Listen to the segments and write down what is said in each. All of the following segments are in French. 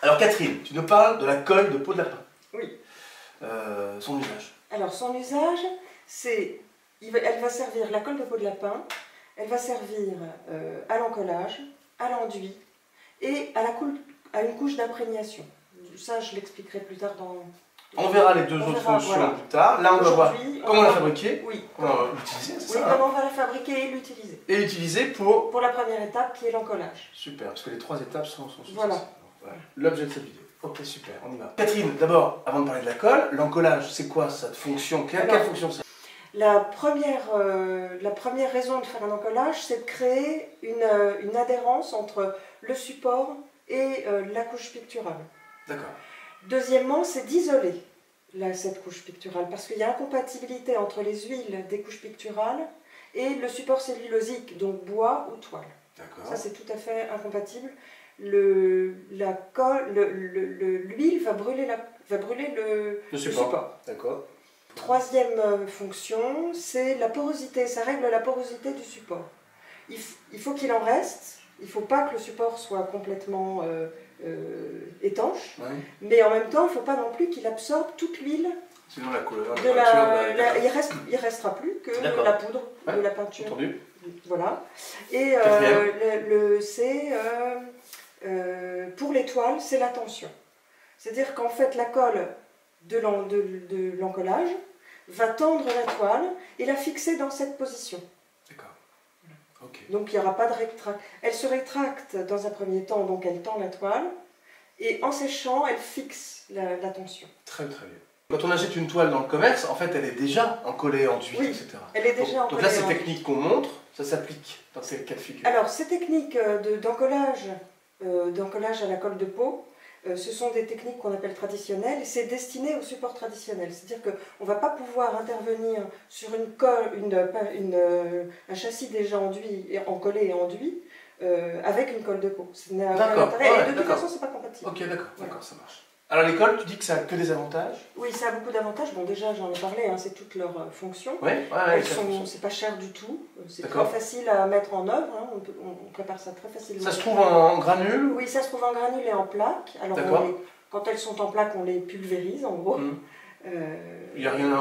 Alors Catherine, tu nous parles de la colle de peau de lapin. Oui. Son usage. Alors son usage, c'est, elle va servir, la colle de peau de lapin, elle va servir à l'encollage, à l'enduit et à une couche d'imprégnation. Ça, je l'expliquerai plus tard dans... On verra les deux autres fonctions plus tard. Là, on va voir comment la fabriquer. Oui. Comment on va l'utiliser, c'est ça, comment on va la fabriquer et l'utiliser. Et l'utiliser pour... Pour la première étape, qui est l'encollage. Super, parce que les trois étapes sont voilà. L'objet de cette vidéo. Ok, super, on y va. Catherine, d'abord, avant de parler de la colle, l'encollage, c'est quoi cette fonction? Quelle fonction c'est? La première raison de faire un encollage, c'est de créer une adhérence entre le support et la couche picturale. D'accord. Deuxièmement, c'est d'isoler cette couche picturale, parce qu'il y a incompatibilité entre les huiles des couches picturales et le support cellulosique, donc bois ou toile. D'accord. Ça, c'est tout à fait incompatible. L'huile va brûler le support. D'accord. Troisième fonction, c'est la porosité. Ça règle la porosité du support. Il faut qu'il en reste. Il ne faut pas que le support soit complètement étanche, mais en même temps, il ne faut pas non plus qu'il absorbe toute l'huile. Sinon la couleur, il restera plus que la poudre de la peinture. Entendu. Voilà. Et pour les toiles, c'est la tension. C'est-à-dire qu'en fait, la colle de l'encollage va tendre la toile et la fixer dans cette position. D'accord. Okay. Donc il n'y aura pas de rétract. Elle se rétracte dans un premier temps, donc elle tend la toile, et en séchant, elle fixe la tension. Très très bien. Quand on achète une toile dans le commerce, en fait, elle est déjà encollée, enduite, etc. Elle est déjà donc là, ces techniques qu'on montre, ça s'applique dans quel cas de figure? Alors, ces techniques d'encollage à la colle de peau, ce sont des techniques qu'on appelle traditionnelles, et c'est destiné au support traditionnel. C'est-à-dire qu'on ne va pas pouvoir intervenir sur une colle, un châssis déjà enduit, encollé et enduit, avec une colle de peau. D'accord. Et de toute façon, ce n'est pas compatible. Ok, d'accord, ça marche. Alors l'école, tu dis que ça a que des avantages? Oui, ça a beaucoup d'avantages. Bon, déjà, j'en ai parlé, hein, c'est toutes leurs fonctions. C'est pas cher du tout. C'est très facile à mettre en œuvre. Hein. On prépare ça très facilement. Ça se trouve en granules? Oui, ça se trouve en granules et en plaques. Alors, quand elles sont en plaques, on les pulvérise, en gros. Il n'y a rien,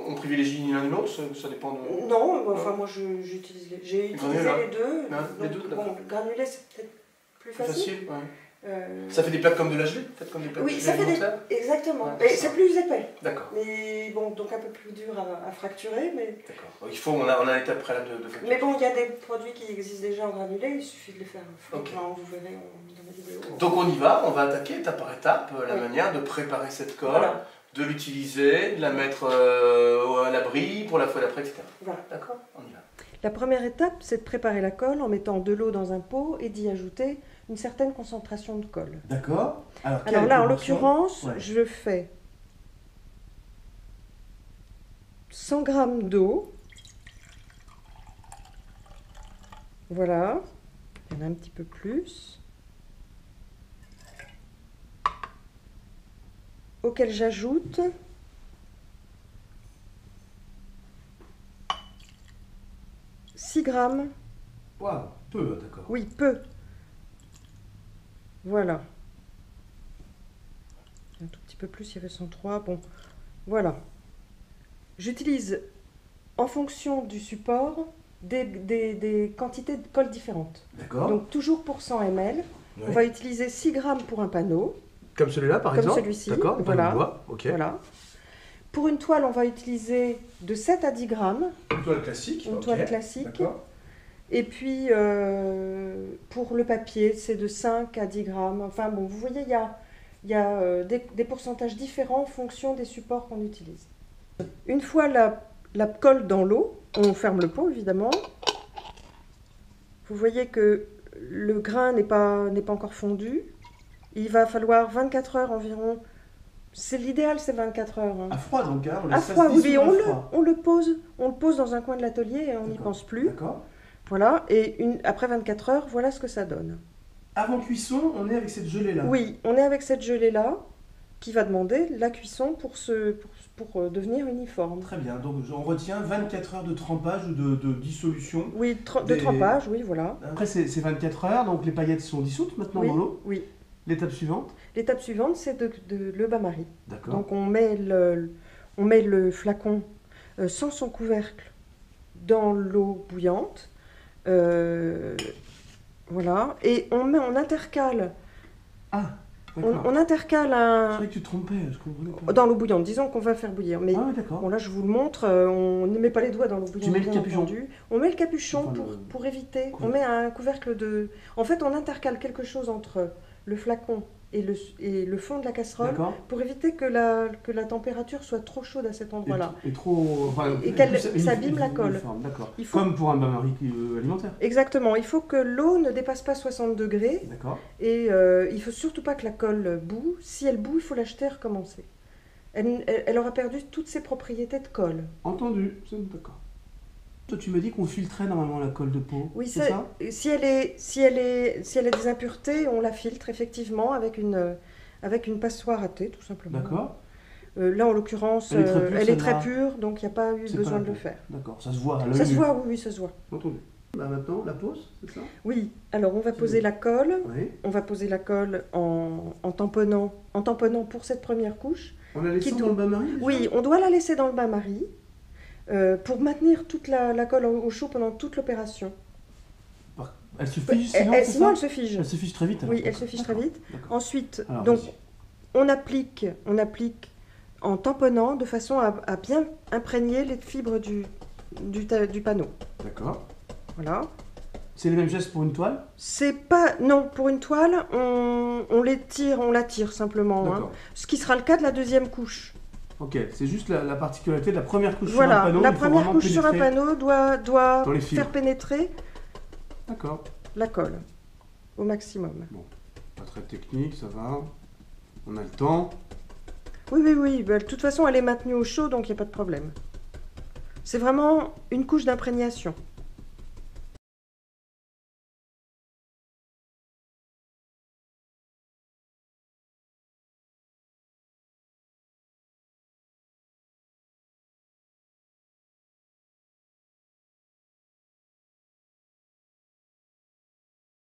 on privilégie ni l'un ni l'autre, ça dépend de... Non, enfin, moi, j'ai utilisé les deux. Bon, le granulé, c'est peut-être plus facile. Ça fait des plaques comme de la gelée, oui, ça fait exactement. Et c'est plus épais. D'accord. Mais bon, donc un peu plus dur à fracturer. Mais... D'accord. Il faut, on a l'étape préalable de fracturer. Mais bon, il y a des produits qui existent déjà en granulé, il suffit de les faire. Vous verrez dans la vidéo. Donc on y va, on va attaquer étape par étape la manière de préparer cette colle, de l'utiliser, de la mettre à l'abri pour la fois d'après, etc. Voilà. D'accord, on y va. La première étape, c'est de préparer la colle en mettant de l'eau dans un pot et d'y ajouter une certaine concentration de colle. D'accord. Alors là, en l'occurrence, je fais 100 g d'eau. Voilà. Il y en a un petit peu plus. Auquel j'ajoute 6 grammes. Waouh, peu, d'accord. Oui, peu. Voilà. Un tout petit peu plus, il y avait 103. Bon, voilà. J'utilise, en fonction du support, des quantités de colle différentes. D'accord. Donc, toujours pour 100 ml, on va utiliser 6 grammes pour un panneau. Comme celui-là, par exemple? Comme celui-ci. D'accord, voilà. Ok. Voilà. Pour une toile, on va utiliser de 7 à 10 grammes. Une toile classique. Une toile classique. Et puis, pour le papier, c'est de 5 à 10 grammes. Enfin, bon, vous voyez, il y a des pourcentages différents en fonction des supports qu'on utilise. Une fois la colle dans l'eau, on ferme le pot, évidemment. Vous voyez que le grain n'est pas encore fondu. Il va falloir 24 heures environ. L'idéal, c'est 24 heures. Hein. À froid, donc, hein, à froid, oui, on le pose dans un coin de l'atelier et on n'y pense plus. D'accord. Voilà, et après 24 heures, voilà ce que ça donne. Avant cuisson, on est avec cette gelée-là? Oui, on est avec cette gelée-là qui va demander la cuisson pour devenir uniforme. Très bien, donc on retient 24 heures de trempage ou de dissolution. Oui, de trempage, oui, voilà. Après, c'est 24 heures, donc les paillettes sont dissoutes maintenant dans l'eau? Oui. L'étape suivante? L'étape suivante, c'est de le bain-marie. D'accord. Donc on met le flacon sans son couvercle dans l'eau bouillante. Voilà. Et on intercale. Ah, d'accord. On intercale Je croyais que tu te trompais, je comprenais pas. dans l'eau bouillante. Disons qu'on va faire bouillir. Mais Ah oui, d'accord. bon, là, je vous le montre. On ne met pas les doigts dans l'eau bouillante. Tu mets le bien capuchon. entendu. On met le capuchon Enfin, pour éviter. Cool. On met un couvercle de. En fait, on intercale quelque chose entre le flacon et le fond de la casserole D'accord. pour éviter que la température soit trop chaude à cet endroit-là. Et trop. Enfin, Et qu'elle plus s'abîme la colle. uniforme, d'accord. Il faut- Comme pour un bain-marie alimentaire. Exactement. Il faut que l'eau ne dépasse pas 60 degrés D'accord. et il ne faut surtout pas que la colle boue. Si elle boue, il faut l'acheter et recommencer. Elle aura perdu toutes ses propriétés de colle. Entendu, d'accord. Toi, tu me dis qu'on filtrait normalement la colle de peau. Oui, c'est ça? si elle a des impuretés, on la filtre effectivement avec une passoire à thé, tout simplement. D'accord. Là, en l'occurrence, Elle est très pure, elle est très celle-là. pure, donc il n'y a pas eu C'est besoin pas de la le peau. faire. D'accord, ça se voit à l'œil Ça se nu. voit, oui, ça se voit. Entendu. Bah maintenant, la pose, c'est ça? Oui, alors on va poser la colle. Oui. On va poser la colle en tamponnant pour cette première couche. On la laisse Qui dans le bain-marie déjà? Oui, on doit la laisser dans le bain-marie pour maintenir toute la colle au chaud pendant toute l'opération. Elle se fige sinon, c'est Sinon, ça? elle se fige. Elle se fige très vite alors. Oui, elle se fige très D'accord, vite. d'accord. Ensuite, Alors, donc, vas-y. on applique en tamponnant de façon à bien imprégner les fibres du panneau. D'accord. Voilà. C'est le même geste pour une toile? C'est pas... Non, pour une toile, on la tire simplement. Hein. D'accord. Ce qui sera le cas de la deuxième couche. Ok, c'est juste la particularité de la première couche Voilà, sur un panneau. la il faut première vraiment couche sur un pénétrer panneau doit dans les fibres. faire pénétrer D'accord. la colle au maximum. Pas très technique, ça va. On a le temps. Oui. De toute façon, elle est maintenue au chaud, donc il n'y a pas de problème. C'est vraiment une couche d'imprégnation.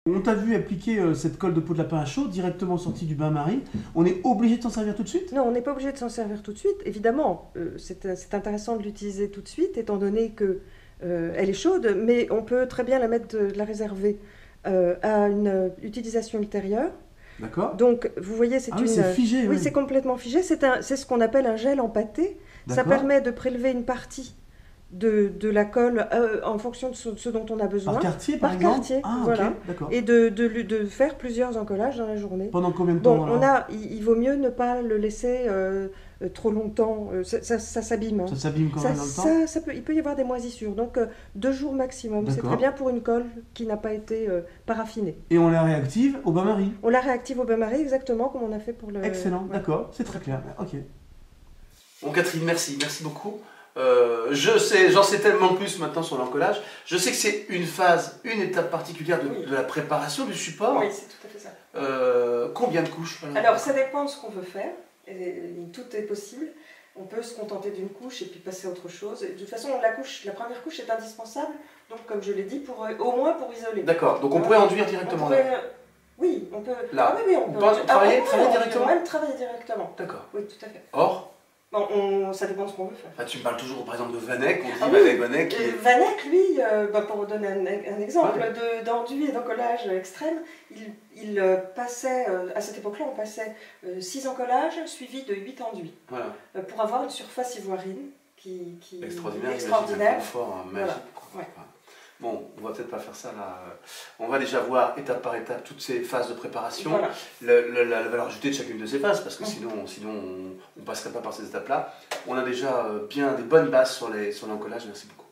On t'a vu appliquer cette colle de peau de lapin à chaud directement sortie du bain-marie. On est obligé de s'en servir tout de suite? Non, on n'est pas obligé de s'en servir tout de suite. Évidemment, c'est intéressant de l'utiliser tout de suite, étant donné que elle est chaude, mais on peut très bien la réserver à une utilisation ultérieure. D'accord. Donc, vous voyez, c'est oui, c'est figé. Oui, c'est complètement figé. C'est ce qu'on appelle un gel empâté. Ça D'accord. permet de prélever une partie de la colle en fonction de ce dont on a besoin. Par quartier, Par exemple? quartier, Ah, voilà. ok, d'accord. Et de faire plusieurs encollages dans la journée. Pendant combien de temps? Bon, alors il vaut mieux ne pas le laisser trop longtemps. Ça s'abîme. Hein. Ça s'abîme quand même dans le temps? Il peut y avoir des moisissures. Donc 2 jours maximum. C'est D'accord. très bien pour une colle qui n'a pas été paraffinée. Et on la réactive au bain-marie? On la réactive au bain-marie exactement comme on a fait pour le... Excellent, Ouais. d'accord, c'est très clair. Ok. Bon Catherine, merci beaucoup. J'en sais tellement plus maintenant sur l'encollage. Je sais que c'est une étape particulière Oui. de la préparation du support. Oui, c'est tout à fait ça. Combien de couches par exemple? Alors, ça dépend de ce qu'on veut faire. Et tout est possible. On peut se contenter d'une couche et puis passer à autre chose. Et de toute façon, la première couche est indispensable. Donc, comme je l'ai dit, au moins pour isoler. D'accord, donc on pourrait enduire directement là. Oui, on peut. Là. Oui, On peut travailler directement. On peut même travailler directement. D'accord. Oui, tout à fait. Or, Bon, ça dépend de ce qu'on veut faire. enfin, tu me parles toujours par exemple de Vanek, on dit Ah oui. Vanek qui est... Vanek, lui, pour vous donner un exemple d'enduit et d'encollage extrême, il passait, à cette époque-là, on passait 6 encollages suivis de 8 enduits. Voilà. Pour avoir une surface ivoirine qui Extraordinaire, extraordinaire. un confort magique. Voilà. Quoi. Ouais. Bon, on va peut-être pas faire ça là. On va déjà voir étape par étape toutes ces phases de préparation, Voilà. la valeur ajoutée de chacune de ces phases, parce que sinon on ne passerait pas par ces étapes-là. On a déjà bien des bonnes bases sur l'encollage. Merci beaucoup.